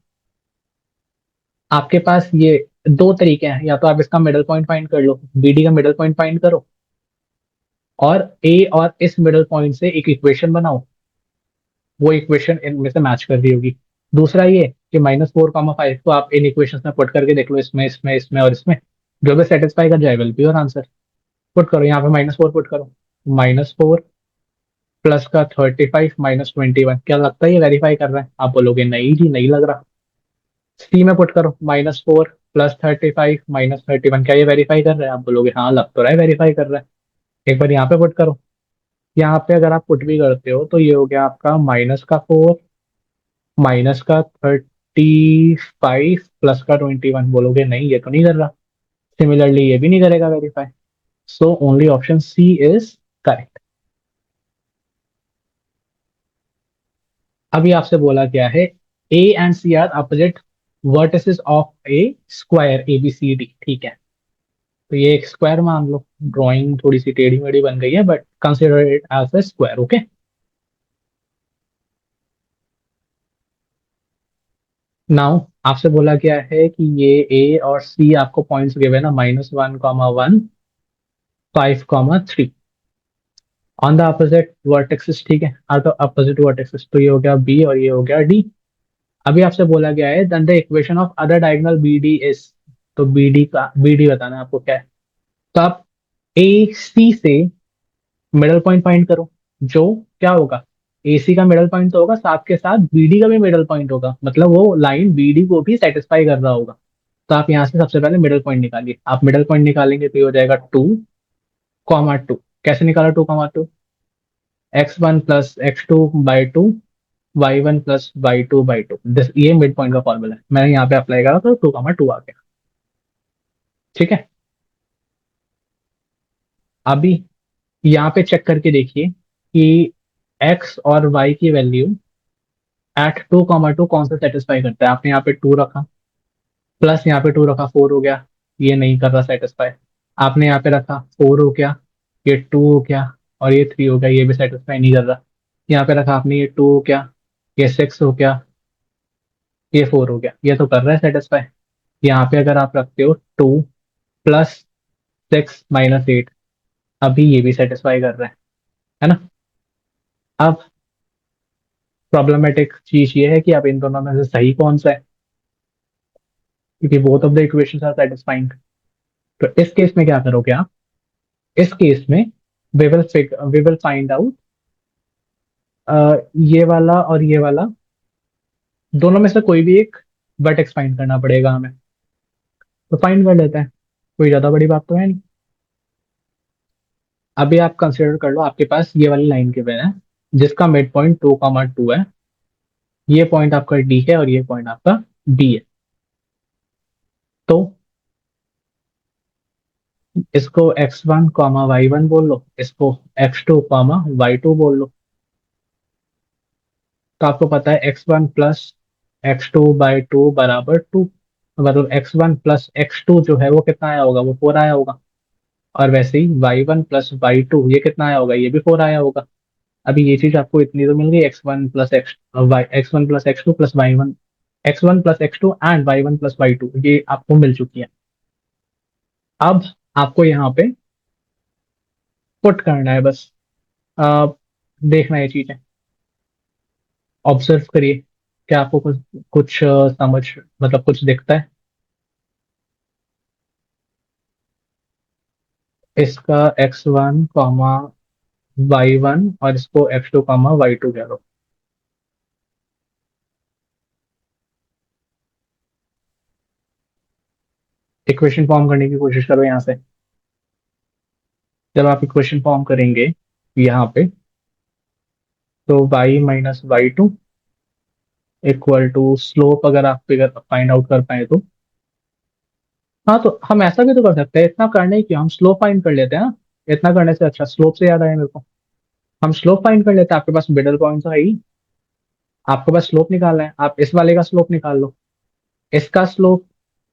आपके पास ये दो तरीके हैं, या तो आप इसका मिडल पॉइंट फाइंड कर लो, बीडी का मिडल पॉइंट फाइंड करो, और ए और इस मिडल पॉइंट से एक इक्वेशन बनाओ, वो इक्वेशन इनमें से मैच कर रही होगी। दूसरा ये कि -4 कॉमा 5 को आप इन इक्वेशंस में पुट करके देख लो, इसमें इसमें इसमें और इसमें, जो भी सेटिस्फाई कर जाए will be your answer. Put करो, यहाँ पे -4 पुट करो। -4 प्लस का 35 -21, क्या लगता है ये वेरीफाई कर रहा है? आप बोलोगे नहीं जी, नहीं लग रहा। सी में पुट करो, -4 + 35 -31, क्या ये वेरीफाई कर रहा है? आप बोलोगे हाँ, लग तो रहा है वेरीफाई कर रहा है। एक बार यहाँ पे पुट करो। यहाँ पे अगर आप पुट भी करते हो तो ये हो गया आपका -4 -35 प्लस का 21, बोलोगे नहीं ये तो नहीं कर रहा। सिमिलरली ये भी नहीं करेगा verify. So only option C is correct. अभी आपसे बोला क्या है, A and C are opposite vertices of a square A B C D, ठीक है। तो ये एक स्क्वायर मान लो, ड्राइंग थोड़ी सी टेढ़ी मेढ़ी बन गई है, but consider it as a square, okay. Now आपसे बोला गया है कि ये ए और सी आपको पॉइंट्स गिवे ना, -1 comma 1, 5 comma 3 on the opposite vertexes, ठीक है, आर द अपोजिट वर्टेक्सेस। तो ये हो गया बी और ये हो गया डी। अभी आपसे बोला गया है then the equation of other diagonal B D is. तो बी डी बताना है आपको क्या है। तो आप ए सी से मिडल पॉइंट फाइंड करो, जो क्या होगा, एसी का मिडल पॉइंट तो होगा, साथ के साथ बीडी का भी मिडल पॉइंट होगा, मतलब वो लाइन बीडी को भी सेटिस्फाई कर रहा होगा। तो आप यहाँ से सबसे पहले मिडल पॉइंट निकालिए। आप मिडल पॉइंट निकालेंगे तो ये हो जाएगा 2 कॉमा 2। कैसे निकाला 2 comma 2? x1 + x2/2, y1 + y2/2, ये मिड पॉइंट का फॉर्मूला है। मैंने यहाँ पे अप्लाई करा तो 2 कॉमा 2 आ गया, ठीक है। अभी यहाँ पे चेक करके देखिए कि x और y की वैल्यू एट 2 कॉमा 2 कौन सा सेटिस्फाई करता है। आपने यहाँ पे 2 रखा, प्लस यहाँ पे 2 रखा, 4 हो गया, ये नहीं कर रहा सेटिस्फाई। आपने यहाँ पे रखा 4 हो गया, ये 2 हो गया, और ये 3 हो गया, ये भी सेटिस्फाई नहीं कर रहा। यहाँ पे रखा आपने, ये 2 हो गया, ये 6 हो गया, ये 4 हो गया, ये तो कर रहा है सेटिस्फाई। यहाँ पे अगर आप रखते हो 2 + 6 - 8, अभी ये भी सेटिस्फाई कर रहा है ना। अब प्रॉब्लमेटिक चीज ये है कि अब इन दोनों में से सही कौन सा है, क्योंकि both of the equations are satisfying. तो इस केस में क्या करोगे आप, इस केस में वी विल फाइंड आउट ये वाला और ये वाला, दोनों में से कोई भी एक वर्टेक्स फाइंड करना पड़ेगा हमें। तो फाइंड कर लेते हैं, कोई ज्यादा बड़ी बात तो है नहीं। अभी आप कंसिडर कर लो, आपके पास ये वाली लाइन के है जिसका मिड पॉइंट 2 कॉमा 2 है, ये पॉइंट आपका डी है और ये पॉइंट आपका बी है। तो इसको x1 कॉमा y1 बोल लो, इसको x2 कॉमा y2 बोल लो। तो आपको पता है x1 + x2/2 मतलब x1 + x2 जो है वो कितना आया होगा, वो 4 आया होगा। और वैसे ही y1 + y2 ये कितना आया होगा, ये भी 4 आया होगा। अभी ये चीज आपको इतनी तो मिल गई, x1 + x, x1 + x2 + y1 x1 + x2 and y1 + y2 ये आपको मिल चुकी है। अब आपको यहाँ पे पुट करना है बस। आ, देखना ये चीजें, ऑब्जर्व करिए, क्या आपको कुछ कुछ समझ, मतलब कुछ दिखता है? इसका x1, y1 और इसको x2, y2 कह लो। इक्वेशन फॉर्म करने की कोशिश करो यहाँ से। जब आप इक्वेशन फॉर्म करेंगे यहाँ पे, तो y - y2 equal to slope, अगर आप फिगर फाइंड आउट कर पाए तो। हाँ, तो हम ऐसा भी तो कर सकते हैं, इतना करने की हम स्लोप फाइंड कर लेते हैं ना। इतना करने से अच्छा, स्लोप से याद आया मेरे को, हम स्लोप फाइंड कर लेते हैं। आपके पास मिडल पॉइंट तो है ही, आपको बस स्लोप निकालना है। आप इस वाले का स्लोप निकाल लो। इसका स्लोप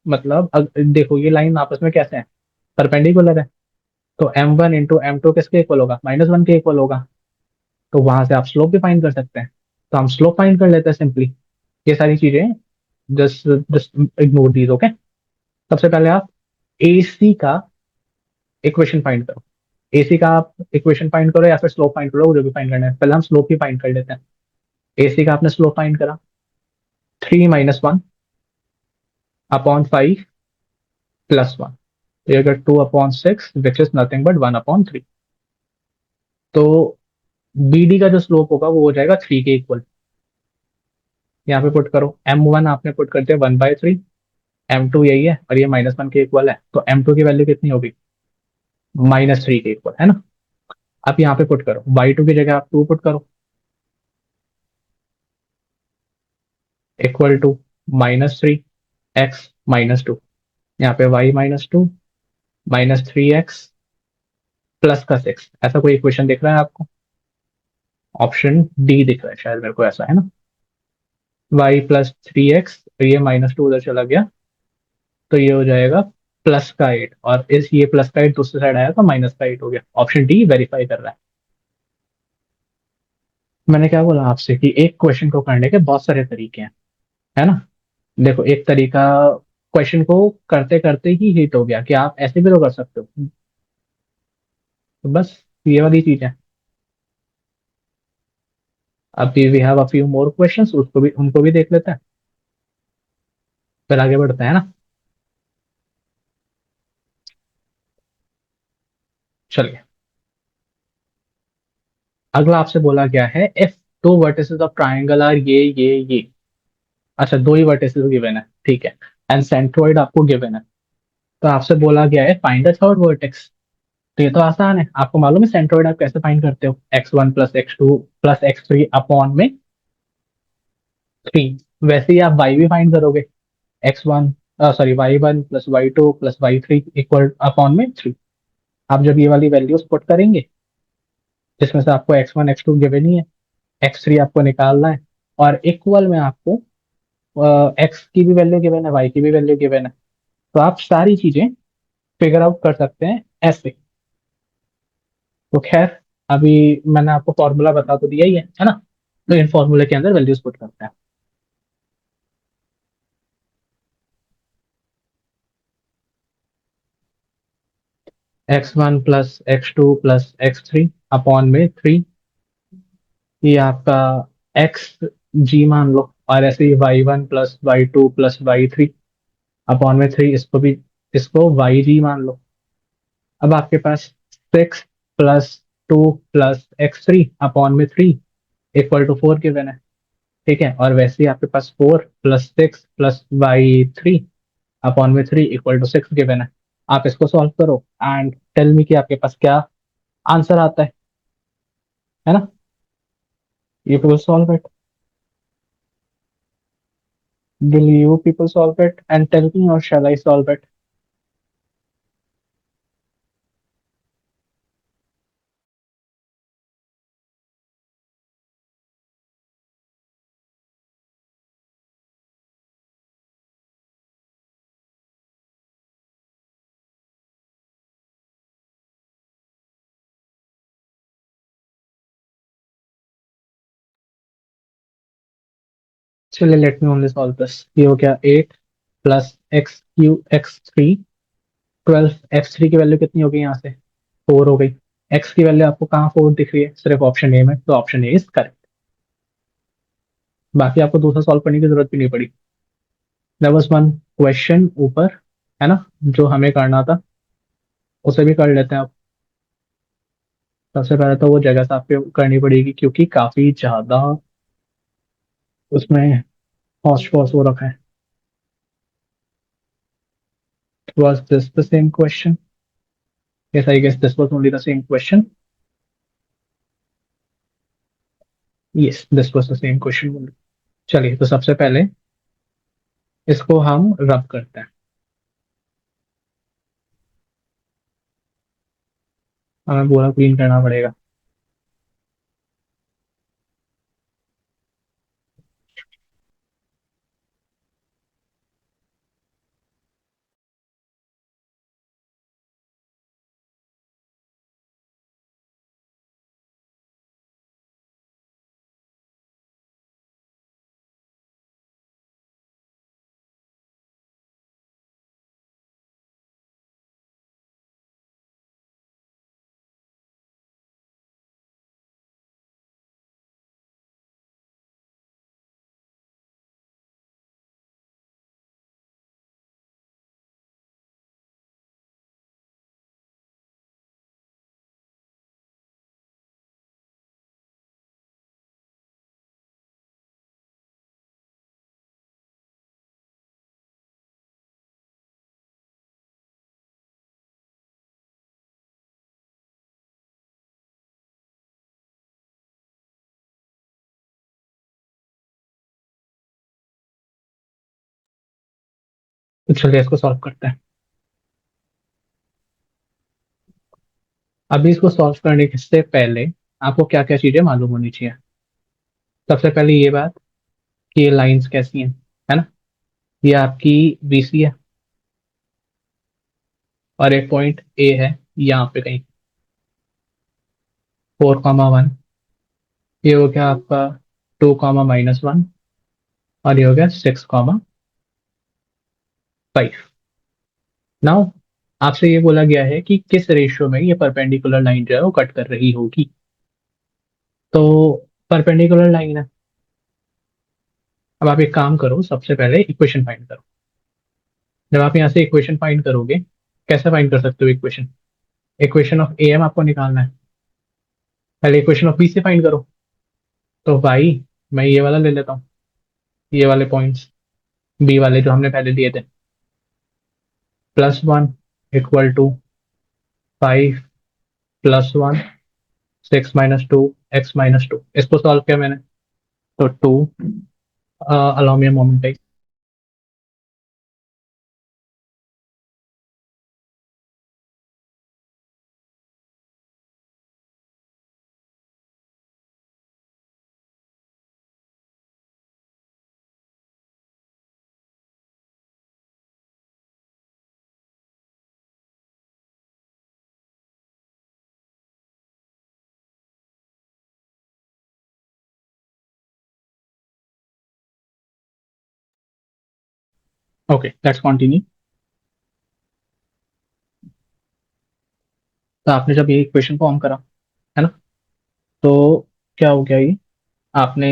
मतलब देखो ये लाइन आपस में कैसे है, परपेंडिकुलर है। तो m1 × m2 किसके इक्वल होगा, -1 के इक्वल होगा। तो वहां से आप स्लोप भी फाइंड कर सकते हैं। तो हम स्लोप फाइंड कर लेते हैं सिंपली। ये सारी चीजें just just ignore these, okay. सबसे पहले आप AC का इक्वेशन फाइंड करो। AC का आप इक्वेशन फाइंड करो या फिर स्लोप फाइंड करो, जो भी फाइंड करना है। पहले हम स्लोप ही फाइंड कर लेते हैं। AC का आपने स्लोप फाइंड करा, 3 - 1/5 + 1, you get 2/6 which is nothing but 1/3। तो BD का जो स्लोप होगा वो हो जाएगा 3 के इक्वल। यहाँ पे पुट करो, M1 आपने पुट कर दिया 1/3, M2 यही है और ये -1 के इक्वल है, तो M2 की वैल्यू कितनी होगी, -3 के इक्वल है ना। आप यहाँ पे पुट करो, y2 की जगह आप 2 पुट करो, इक्वल टू -3 x - 2। यहाँ पे y - 2 -3x प्लस का 6, ऐसा कोई इक्वेशन दिख रहा है आपको? ऑप्शन डी दिख रहा है शायद मेरे को, ऐसा है ना। y + 3x, ये -2 उधर चला गया, तो ये हो जाएगा +8, और इस ये +8 दूसरी साइड आया तो -8 हो गया। ऑप्शन डी वेरीफाई कर रहा है। मैंने क्या बोला आपसे कि एक क्वेश्चन को करने के बहुत सारे तरीके हैं, है ना। देखो एक तरीका, क्वेश्चन को करते करते ही हिट हो गया कि आप ऐसे भी तो कर सकते हो। तो बस ये वाली चीज है। अभी we have a few more questions, उसको भी उनको भी देख लेते हैं, फिर आगे बढ़ते हैं ना। चलिए, अगला आपसे बोला गया है, if two vertices of triangle are ये। अच्छा, दो ही वर्टिसेस गिवन है, ठीक है। एंड सेंट्रोइड आपको गिवन है। तो आपसे बोला गया है फाइंड द थर्ड वर्टेक्स। तो ये तो आसान है, आपको मालूम है सेंट्रोइड आप कैसे फाइंड करते हो, x1 + x2 + x3 वैसे ही आप y भी फाइंड करोगे, x1 sorry y1 + y2 + y3 equal upon में 3। आप जब ये वाली वैल्यूज पुट करेंगे, जिसमें से आपको x1 x2 गिवन ही है, x3 आपको निकालना है, और इक्वल में आपको x की भी वैल्यू गिवन है, y की भी वैल्यू गिवन है। तो आप सारी चीजें फिगर आउट कर सकते हैं ऐसे। तो खैर, अभी मैंने आपको फॉर्मूला बता तो दिया ही है ना। तो इन फॉर्मूले के अंदर वैल्यूज पुट करते हैं। x1 + x2 + x3 अपॉन में 3, ये आपका एक्स जी मान लो, और ऐसे ही y1 + y2 + y3 अपॉन में 3, इसको वाई जी मान लो। अब आपके पास 6 + 2 + x3 अपॉन में 3 इक्वल टू 4 गिवन है, ठीक है। और वैसे ही आपके पास 4 + 6 + y3 अपॉन में 3 इक्वल टू 6 गिवन है। आप इसको सॉल्व करो एंड टेल मी कि आपके पास क्या आंसर आता है ना। You will solve it, will you people solve it and tell me, or shall I solve it? चलिए let me only solve this. ये हो गया 8 प्लस x3 12। x3 की वैल्यू कितनी होगी यहाँ से? 4 हो गई। x की वैल्यू आपको कहाँ 4 दिख रही है? सिर्फ ऑप्शन ए में, तो ऑप्शन ए इज करेक्ट। बाकी आपको दूसरा सॉल्व करने की जरूरत भी नहीं पड़ी। देयर वाज वन क्वेश्चन ऊपर, है ना, जो हमें करना था, उसे भी कर लेते हैं अब। सबसे पहले तो वो जगह साफ करनी पड़ेगी क्योंकि काफी ज्यादा उसमें हौच पौच हो रखा है। Was this the same question? Yes, I guess this was only the same question. Yes, this was the same question only. चलिए तो सबसे पहले इसको हम रब करते हैं। हमें पूरा क्लीन करना पड़ेगा। तो चलिए इसको सॉल्व करते हैं। अभी इसको सॉल्व करने से पहले आपको क्या क्या चीजें मालूम होनी चाहिए। सबसे पहले ये बात कि ये लाइंस कैसी हैं, है ना। ये आपकी बीसी है और एक पॉइंट ए है यहाँ पे कहीं, 4,1। ये हो गया आपका 2,-1 और ये हो गया 6,5। नाउ आपसे ये बोला गया है कि किस रेशियो में ये परपेंडिकुलर लाइन जो है वो कट कर रही होगी। तो परपेंडिकुलर लाइन है। अब आप एक काम करो, सबसे पहले इक्वेशन फाइंड करो। जब आप यहाँ से इक्वेशन फाइंड करोगे, कैसे फाइंड कर सकते हो equation? Equation of A M आपको निकालना है। पहले इक्वेशन ऑफ बी से फाइंड करो। तो भाई मैं ये वाला ले लेता हूँ, ये वाले पॉइंट्स बी वाले जो हमने पहले लिए थे। +1 इक्वल टू 5 +1 6 - 2 x - 2। इसको सॉल्व किया मैंने, तो 2, allow me a moment. Okay let's continue. तो आपने जब ये इक्वेशन फॉर्म करा, है ना, तो क्या हो गया ये? आपने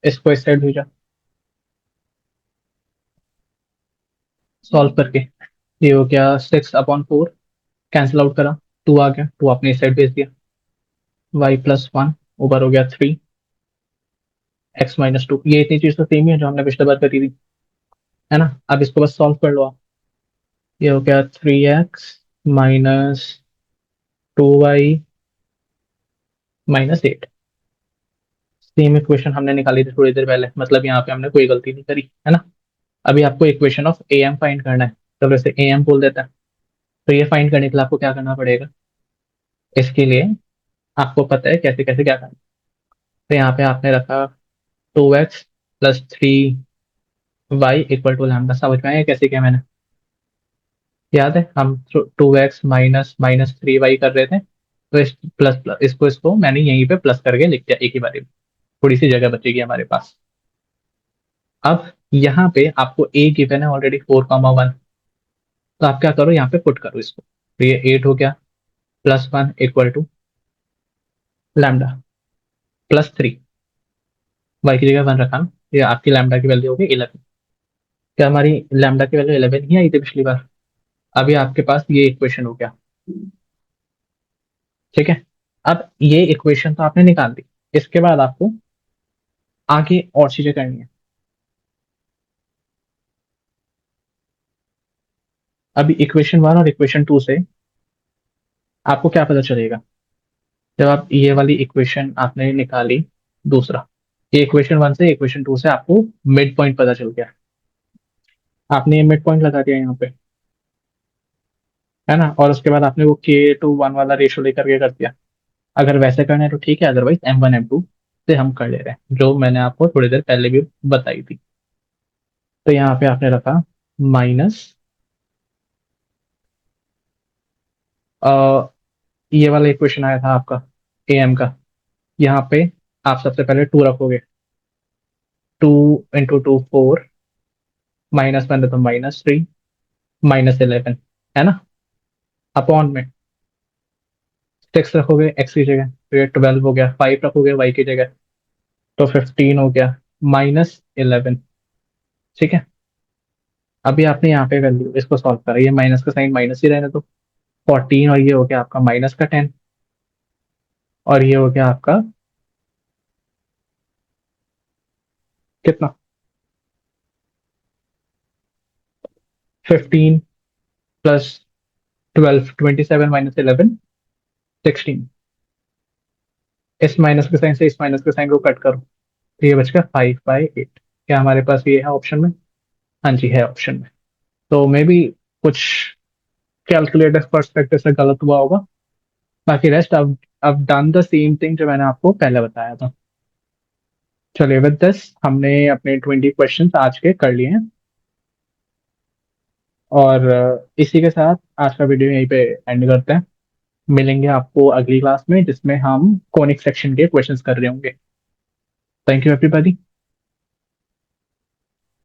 इसको इस साइड भेजा सॉल्व करके। ये हो गया 6/4, कैंसिल आउट करा, 2 आ गया, 2 आपने इस साइड भेज दिया। y+1 ऊपर हो गया 3 x - 2। ये इतनी चीज तो सेम ही है जो हमने पिछले बार करी थी, है ना। अब इसको बस सॉल्व कर लो आप। ये हो गया 3x - 2y - 8। सेम इक्वेशन हमने निकाली थी थोड़ी देर पहले, मतलब यहाँ पे हमने कोई गलती नहीं करी, है ना। अभी आपको equation of A M find करना है, तो वैसे ए एम बोल देता है। तो ये फाइंड करने के लिए आपको क्या करना पड़ेगा? इसके लिए आपको पता है कैसे कैसे क्या करना है। तो यहाँ पे आपने रखा 2x + 3y = लैम्डा। समझ में आया कैसे किया मैंने? याद है हम 2x माइनस 3y कर रहे थे, तो इस प्लस प्लस इसको मैंने यहीं पे प्लस करके लिख दिया एक ही बारे में। थोड़ी सी जगह बचेगी हमारे पास। अब यहाँ पे आपको ए गिवन है ऑलरेडी 4,1, तो आप क्या करो यहाँ पे पुट करो इसको, तो ये 8 हो गया, +1 इक्वल टू लैम्डा +3, वाई की जगह 1 रखा ना, ये आपकी लैम्डा की वैल्यू होगी 11। क्या हमारी लैम्डा की वैल्यू 11 ही आई थी पिछली बार? अभी आपके पास ये इक्वेशन हो गया, ठीक है। अब ये इक्वेशन तो आपने निकाल दी, इसके बाद आपको आगे और चीजें करनी है। अभी इक्वेशन 1 और इक्वेशन 2 से आपको क्या पता चलेगा, जब आप ये वाली इक्वेशन आपने निकाली, दूसरा, ये इक्वेशन 1 से इक्वेशन 2 से आपको मिड पॉइंट पता चल गया, आपने ये मिड पॉइंट लगा दिया यहाँ पे, है ना, और उसके बाद आपने वो k/1 वाला रेशो लेकर के कर दिया। अगर वैसे करना है तो ठीक है, अदरवाइज M1 M2 से हम कर ले रहे हैं, जो मैंने आपको थोड़ी देर पहले भी बताई थी। तो यहाँ पे आपने रखा माइनस, ये वाला इक्वेशन आया था आपका AM का, यहाँ पे आप सबसे पहले 2 रखोगे, 2 × 2 4, -1 है तो -3, -11, है ना, अपॉन में 6 रखोगे x की जगह, तो ये 12 हो गया, 5 रखोगे y की जगह, तो 15 हो गया, -11, ठीक है। अभी आपने यहाँ पे वैल्यू इसको सॉल्व करा, ये माइनस का साइन माइनस ही रहने, तो 14, और ये हो गया आपका -10, और ये हो गया आपका कितना, 15 +12, 27 -11, 16। इस माइनस के साइन से इस माइनस के साइन को कट करो, तो ये बच गया 5/8। क्या हमारे पास ये है ऑप्शन में? हाँ जी, है ऑप्शन में। तो मे बी कुछ कैलकुलेटिव पर्सपेक्टिव से गलत हुआ होगा, बाकी रेस्ट अब डन द सेम थिंग जो मैंने आपको पहले बताया था। चलिए, विद दिस हमने अपने 20 क्वेश्चंस आज के कर लिए हैं, और इसी के साथ आज का वीडियो यहीं पे एंड करते हैं। मिलेंगे आपको अगली क्लास में, जिसमें हम कॉनिक सेक्शन के क्वेश्चंस कर रहे होंगे। Thank you everybody.